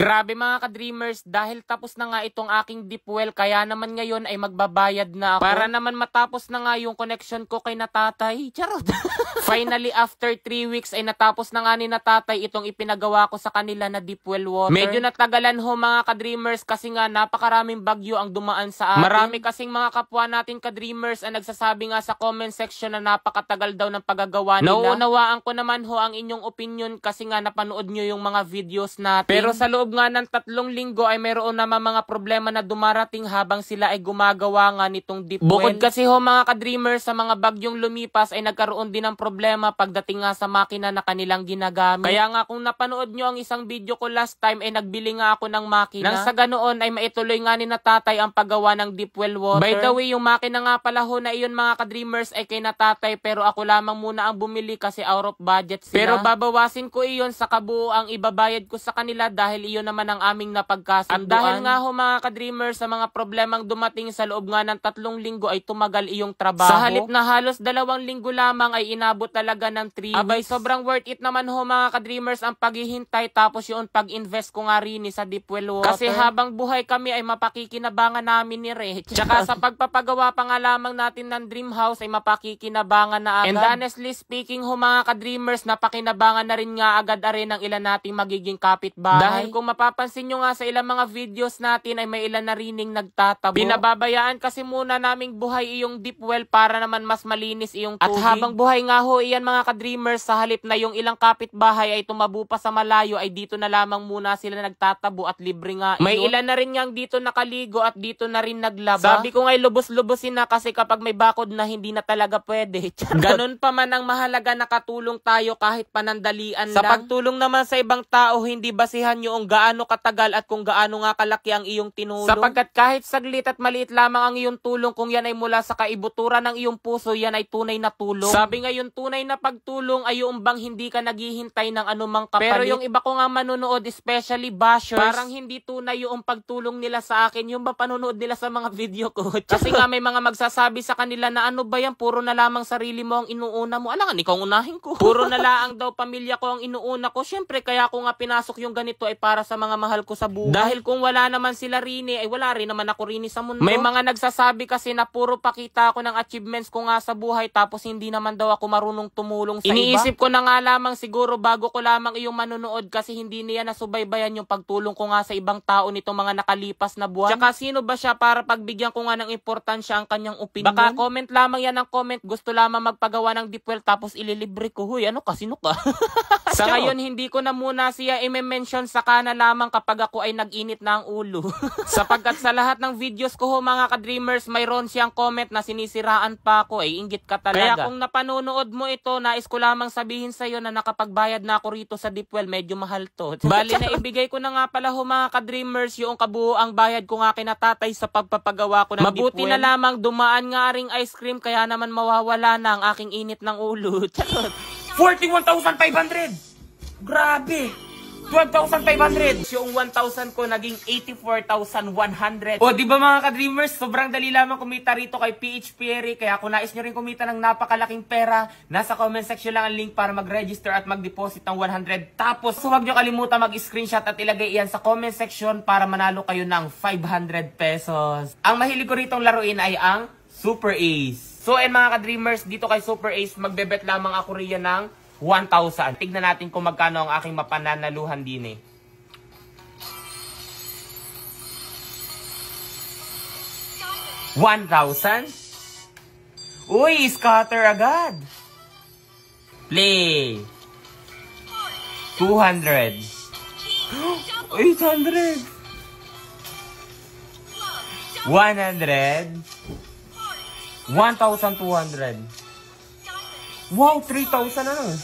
Grabe mga ka-dreamers, dahil tapos na nga itong aking deep well, kaya naman ngayon ay magbabayad na ako. Para naman matapos na nga yung connection ko kay natatay. Charot! Finally, after 3 weeks ay natapos na nga ni natatay itong ipinagawa ko sa kanila na deep well water. Medyo natagalan ho mga ka-dreamers kasi nga napakaraming bagyo ang dumaan sa atin. Marami kasing mga kapwa natin ka-dreamers ang nagsasabi nga sa comment section na napakatagal daw ng paggagawa nila. Nauunawaan ko naman ho ang inyong opinion kasi nga napanood nyo yung mga videos natin. Pero sa loob nga ng 3 linggo ay mayroon naman mga problema na dumarating habang sila ay gumagawa nga nitong deep well. Bukod kasi ho mga ka-dreamers sa mga bagyong lumipas ay nagkaroon din ng problema pagdating nga sa makina na kanilang ginagamit. Kaya nga kung napanood nyo ang isang video ko last time ay nagbili nga ako ng makina. Nang sa ganoon ay maituloy nga ni natatay ang paggawa ng deep well water. By the way, yung makina nga pala ho na iyon mga ka-dreamers ay kay natatay pero ako lamang muna ang bumili kasi out of budget sila. Pero babawasin ko iyon sa kabuuang ibabayad ko sa kanila dahil iyon naman ang aming napagkasunduan. At dahil nga ho mga ka-dreamers sa mga problemang dumating sa loob nga ng 3 linggo ay tumagal iyong trabaho. Sa halip na halos 2 linggo lamang ay inabot talaga ng 3 weeks. Abay sobrang worth it naman ho mga ka-dreamers ang paghihintay tapos yung pag-invest ko nga rin sa deep well water. Kasi habang buhay kami ay mapakikinabangan namin ni Rich. Tsaka sa pagpapagawa pa nga lamang natin ng dream house ay mapakikinabangan na agad. And honestly speaking ho mga ka-dreamers, napakinabangan na rin nga agad rin ang ilan nating magiging kapitbahay. Dahil kung mapapansin nyo nga sa ilang mga videos natin ay may ilan na rining nagtatabo. Binababayaan kasi muna naming buhay iyong deep well para naman mas malinis iyong tubig. At habang buhay nga ho iyan mga ka-dreamers, sa halip na yung ilang kapitbahay ay tumabo pa sa malayo ay dito na lamang muna sila nagtatabo at libre nga. May ilan na rin nga dito nakaligo at dito na rin naglaba. Sabi ko nga'y lubos-lubosin na kasi kapag may bakod na hindi na talaga pwede. Ganun pa man ang mahalaga nakatulong tayo kahit panandalian lang. Sa pagtulong naman sa ibang tao, hindi basihan yung gaano katagal at kung gaano nga kalaki ang iyong tinulong. Sapagkat kahit saglit at maliit lamang ang iyong tulong, kung yan ay mula sa kaibuturan ng iyong puso, yan ay tunay na tulong. Sabi nga yung tunay na pagtulong ay yung bang hindi ka naghihintay ng anumang kapalit. Pero yung iba ko nga manonood, especially bashers, parang hindi tunay yung pagtulong nila sa akin, yung ba panonood nila sa mga video ko. Kasi nga may mga magsasabi sa kanila na ano ba yan, puro na lamang sarili mo ang inuuna mo. Alangan, ikaw ang unahin ko. Puro na lang daw pamilya ko ang inuuna ko. Syempre, kaya ko nga pinasok yung ganito ay para sa mga mahal ko sa buhay. Dahil kung wala naman sila rini, ay wala rin naman ako rini sa mundo. May mga nagsasabi kasi na puro pakita ako ng achievements ko nga sa buhay tapos hindi naman daw ako marunong tumulong sa iba. Iniisip ko na nga lamang siguro bago ko lamang iyong manonood kasi hindi niya nasubaybayan yung pagtulong ko nga sa ibang tao nitong mga nakalipas na buwan. Tsaka sino ba siya para pagbigyan ko nga ng importansya ang kanyang opinion? Baka comment lamang yan ng comment, gusto lamang magpagawa ng deep well tapos ililibre ko. Huy, ano ka? Sino ka? Sa ngayon, hindi ko na muna siya i-mention sa kana lamang kapag ako ay nag-init na ang ulo. Sapagkat sa lahat ng videos ko ho mga ka-dreamers, mayroon siyang comment na sinisiraan pa ako. Ay, inggit ka talaga. Kaya kung napanonood mo ito, nais ko lamang sabihin sa'yo na nakapagbayad na ako rito sa deep well, medyo mahal to. Bali na ibigay ko na nga pala ho mga ka-dreamers yung kabuoang bayad ko nga kinatatay sa pagpapagawa ko ng deep well. Mabuti na lamang dumaan nga ring ice cream kaya naman mawawala na ang aking init ng ulo. 41,500! Grabe! 12,500! Yung 1,000 ko naging 84,100. O, di ba mga ka-dreamers, sobrang dali lamang kumita rito kay PH Perry. Kaya kung nais nyo rin kumita ng napakalaking pera, nasa comment section lang ang link para mag-register at mag-deposit ng 100. Tapos, huwag nyo kalimutan mag-screenshot at ilagay iyan sa comment section para manalo kayo ng 500 pesos. Ang mahilig ko ritong laruin ay ang Super Ace. So, mga ka-dreamers, dito kay Super Ace, magbebet lamang ako riyan ng 1,000. Tignan natin kung magkano ang aking mapananaluhan din eh. $1,000? Uy, scatter agad. Play. 200. 800. 100. 1,200. Wow, 3,000 ano?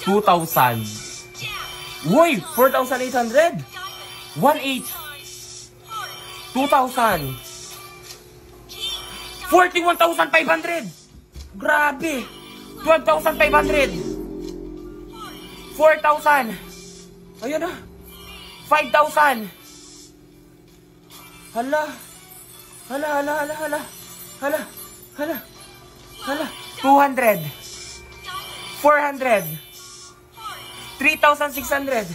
2,000. Uy, 4,800. 1,800. 2,000. 41,500. Grabe. 12,500. 4,000. Ayun na. 5,000. Hala. Hala, hala, hala, hala. Hala, hala, hala. 200. 400. 3,600.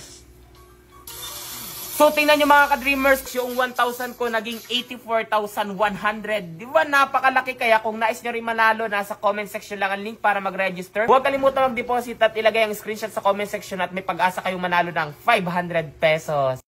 So, tingnan nyo mga ka-dreamers, yung 1,000 ko naging 84,100. Di ba? Napakalaki. Kaya kung nais nyo rin manalo, nasa comment section lang ang link para mag-register. Huwag kalimutan mag-deposit at ilagay ang screenshot sa comment section at may pag-asa kayong manalo ng 500 pesos.